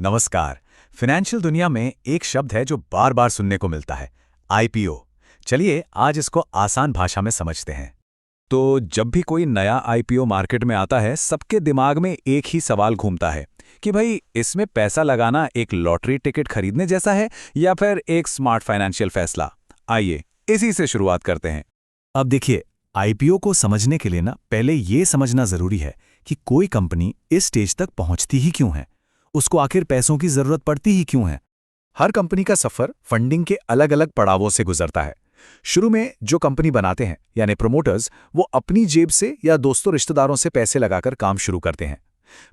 नमस्कार। फाइनेंशियल दुनिया में एक शब्द है जो बार बार सुनने को मिलता है, आईपीओ। चलिए आज इसको आसान भाषा में समझते हैं। तो जब भी कोई नया आईपीओ मार्केट में आता है, सबके दिमाग में एक ही सवाल घूमता है कि भाई इसमें पैसा लगाना एक लॉटरी टिकट खरीदने जैसा है या फिर एक स्मार्ट फाइनेंशियल फैसला। आइए इसी से शुरुआत करते हैं। अब देखिए, आईपीओ को समझने के लिए पहले ये समझना जरूरी है कि कोई कंपनी इस स्टेज तक पहुंचती ही क्यों है, उसको आखिर पैसों की जरूरत पड़ती ही क्यों है। हर कंपनी का सफर फंडिंग के अलग अलग पड़ावों से गुजरता है। शुरू में जो कंपनी बनाते हैं यानी प्रोमोटर्स, वो अपनी जेब से या दोस्तों रिश्तेदारों से पैसे लगाकर काम शुरू करते हैं।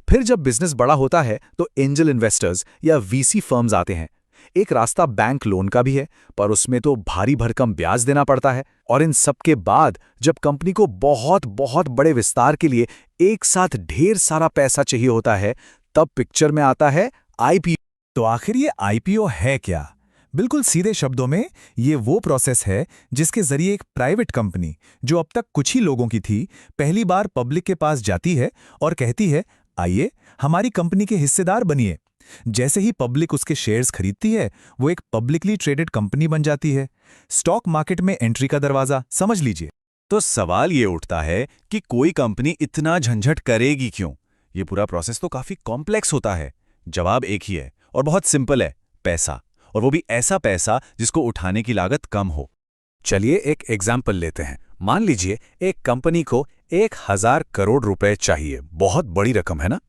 फिर जब बिजनेस बड़ा होता है तो एंजल इन्वेस्टर्स या वीसी फर्म्स आते हैं। एक रास्ता बैंक लोन का भी है, पर उसमें तो भारी भरकम ब्याज देना पड़ता है। और इन सब के बाद जब कंपनी को बहुत बहुत बड़े विस्तार के लिए एक साथ ढेर सारा पैसा चाहिए होता है, तब पिक्चर में आता है आईपीओ। तो आखिर ये आईपीओ है क्या? बिल्कुल सीधे शब्दों में ये वो प्रोसेस है जिसके जरिए एक प्राइवेट कंपनी, जो अब तक कुछ ही लोगों की थी, पहली बार पब्लिक के पास जाती है और कहती है, आइए हमारी कंपनी के हिस्सेदार बनिए। जैसे ही पब्लिक उसके शेयर्स खरीदती है, वो एक पब्लिकली ट्रेडेड कंपनी बन जाती है। स्टॉक मार्केट में एंट्री का दरवाजा समझ लीजिए। तो सवाल ये उठता है कि कोई कंपनी इतना झंझट करेगी क्यों? ये पूरा प्रोसेस तो काफी कॉम्प्लेक्स होता है। जवाब एक ही है और बहुत सिंपल है, पैसा। और वो भी ऐसा पैसा जिसको उठाने की लागत कम हो। चलिए एक एग्जाम्पल लेते हैं। मान लीजिए एक कंपनी को 1000 करोड़ रुपए चाहिए। बहुत बड़ी रकम है ना?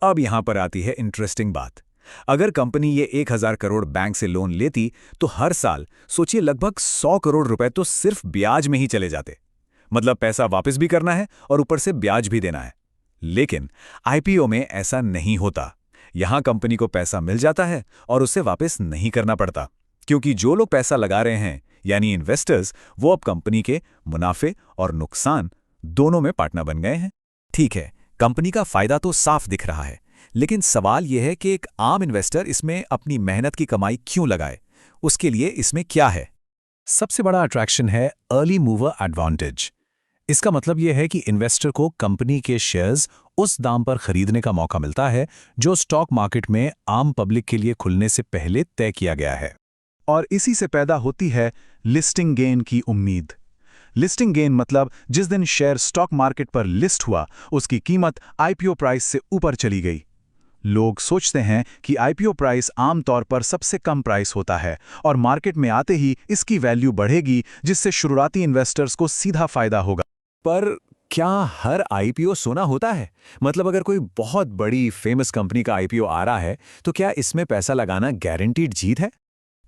अब यहां पर आती है इंटरेस्टिंग बात। अगर कंपनी ये 1000 करोड़ बैंक से लोन लेती तो हर साल सोचिए लगभग 100 करोड़ रुपए तो सिर्फ ब्याज में ही चले जाते। मतलब पैसा वापस भी करना है और ऊपर से ब्याज भी देना है। लेकिन आईपीओ में ऐसा नहीं होता। यहां कंपनी को पैसा मिल जाता है और उसे वापस नहीं करना पड़ता, क्योंकि जो लोग पैसा लगा रहे हैं यानी इन्वेस्टर्स, वो अब कंपनी के मुनाफे और नुकसान दोनों में पार्टनर बन गए हैं। ठीक है, कंपनी का फायदा तो साफ दिख रहा है, लेकिन सवाल यह है कि एक आम इन्वेस्टर इसमें अपनी मेहनत की कमाई क्यों लगाए? उसके लिए इसमें क्या है? सबसे बड़ा अट्रैक्शन है अर्ली मूवर एडवांटेज। इसका मतलब यह है कि इन्वेस्टर को कंपनी के शेयर्स उस दाम पर खरीदने का मौका मिलता है जो स्टॉक मार्केट में आम पब्लिक के लिए खुलने से पहले तय किया गया है। और इसी से पैदा होती है लिस्टिंग गेन की उम्मीद। लिस्टिंग गेन मतलब जिस दिन शेयर स्टॉक मार्केट पर लिस्ट हुआ, उसकी कीमत आईपीओ प्राइस से ऊपर चली गई। लोग सोचते हैं कि आईपीओ प्राइस आमतौर पर सबसे कम प्राइस होता है और मार्केट में आते ही इसकी वैल्यू बढ़ेगी, जिससे शुरुआती इन्वेस्टर्स को सीधा फायदा होगा। पर क्या हर आईपीओ सोना होता है? मतलब अगर कोई बहुत बड़ी फेमस कंपनी का आईपीओ आ रहा है तो क्या इसमें पैसा लगाना गारंटीड जीत है?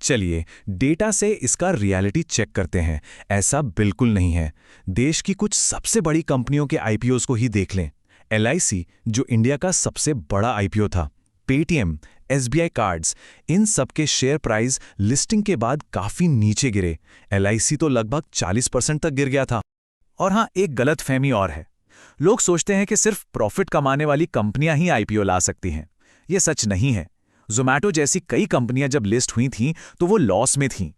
चलिए डेटा से इसका रियलिटी चेक करते हैं। ऐसा बिल्कुल नहीं है। देश की कुछ सबसे बड़ी कंपनियों के आईपीओस को ही देख लें। एलआईसी, जो इंडिया का सबसे बड़ा आईपीओ था, पेटीएम, एसबीआई कार्ड्स, इन सब के शेयर प्राइस लिस्टिंग के बाद काफी नीचे गिरे। एलआईसी तो लगभग 40% तक गिर गया था। और हाँ, एक गलतफहमी और है। लोग सोचते हैं कि सिर्फ प्रॉफिट कमाने वाली कंपनियां ही आईपीओ ला सकती हैं। यह सच नहीं है। ज़ोमैटो जैसी कई कंपनियां जब लिस्ट हुई थीं तो वो लॉस में थीं।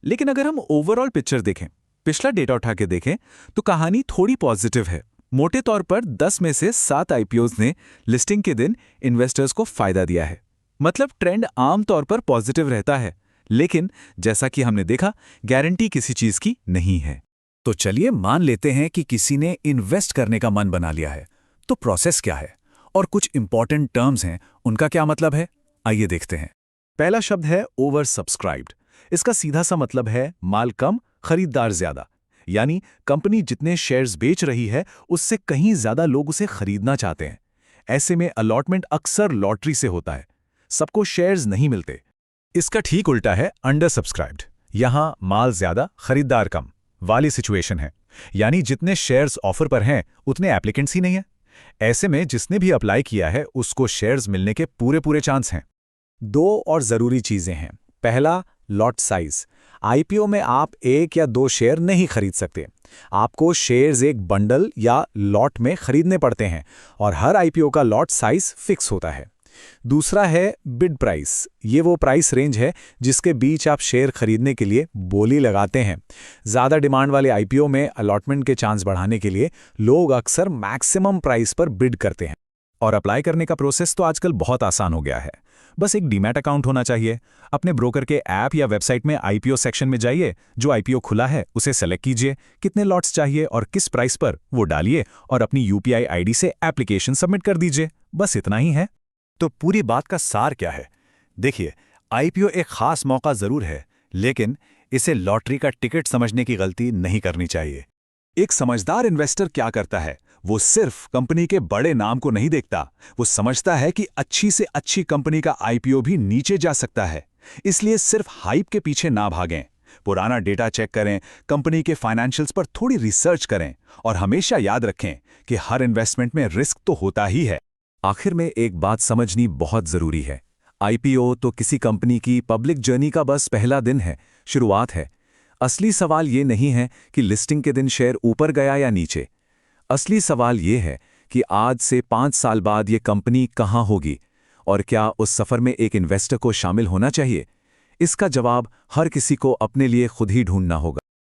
लेकिन अगर हम ओवरऑल पिक्चर देखें, पिछला डेटा उठा के देखें, तो कहानी थोड़ी पॉजिटिव है। मोटे तौर पर 10 में से 7 आईपीओस ने लिस्टिंग के दिन इन्वेस्टर्स को फायदा दिया है। मतलब ट्रेंड आमतौर पर पॉजिटिव रहता है, लेकिन जैसा कि हमने देखा, गारंटी किसी चीज की नहीं है। तो चलिए मान लेते हैं कि किसी ने इन्वेस्ट करने का मन बना लिया है। तो प्रोसेस क्या है और कुछ इंपॉर्टेंट टर्म्स हैं, उनका क्या मतलब है? आइए देखते हैं। पहला शब्द है ओवर सब्सक्राइब्ड। इसका सीधा सा मतलब है माल कम, खरीदार ज्यादा। यानी कंपनी जितने शेयर्स बेच रही है उससे कहीं ज्यादा लोग उसे खरीदना चाहते हैं। ऐसे में अलॉटमेंट अक्सर लॉटरी से होता है, सबको शेयर्स नहीं मिलते। इसका ठीक उल्टा है अंडर सब्सक्राइब्ड। यहां माल ज्यादा, खरीदार कम वाली सिचुएशन है। यानी जितने शेयर्स ऑफर पर हैं उतने एप्लीकेंट्स ही नहीं है। ऐसे में जिसने भी अप्लाई किया है उसको शेयर्स मिलने के पूरे चांस हैं। 2 और जरूरी चीजें हैं। पहला, लॉट साइज। आईपीओ में आप 1 या 2 शेयर नहीं खरीद सकते। आपको शेयर्स एक बंडल या लॉट में खरीदने पड़ते हैं और हर आईपीओ का लॉट साइज फिक्स होता है। दूसरा है बिड प्राइस। ये वो प्राइस रेंज है जिसके बीच आप शेयर खरीदने के लिए बोली लगाते हैं। ज़्यादा डिमांड वाले आईपीओ में अलॉटमेंट के चांस बढ़ाने के लिए लोग अक्सर मैक्सिमम प्राइस पर बिड करते हैं। और अप्लाई करने का प्रोसेस तो आजकल बहुत आसान हो गया है। बस एक डीमैट अकाउंट होना चाहिए। अपने ब्रोकर के ऐप या वेबसाइट में आईपीओ सेक्शन में जाइए, जो आईपीओ खुला है उसे सेलेक्ट कीजिए, कितने लॉट्स चाहिए और किस प्राइस पर वो डालिए और अपनी यूपीआई आईडी से एप्लीकेशन सबमिट कर दीजिए। बस इतना ही है। तो पूरी बात का सार क्या है? देखिए, आईपीओ एक खास मौका जरूर है, लेकिन इसे लॉटरी का टिकट समझने की गलती नहीं करनी चाहिए। एक समझदार इन्वेस्टर क्या करता है? वो सिर्फ कंपनी के बड़े नाम को नहीं देखता, वो समझता है कि अच्छी से अच्छी कंपनी का आईपीओ भी नीचे जा सकता है। इसलिए सिर्फ हाइप के पीछे ना भागें। पुराना डेटा चेक करें, कंपनी के फाइनेंशियल्स पर थोड़ी रिसर्च करें और हमेशा याद रखें कि हर इन्वेस्टमेंट में रिस्क तो होता ही है। आखिर में एक बात समझनी बहुत जरूरी है। आईपीओ तो किसी कंपनी की पब्लिक जर्नी का बस पहला दिन है, शुरुआत है। असली सवाल ये नहीं है कि लिस्टिंग के दिन शेयर ऊपर गया या नीचे। असली सवाल ये है कि आज से 5 साल बाद ये कंपनी कहाँ होगी और क्या उस सफर में एक इन्वेस्टर को शामिल होना चाहिए। इसका जवाब हर किसी को अपने लिए खुद ही ढूंढना होगा।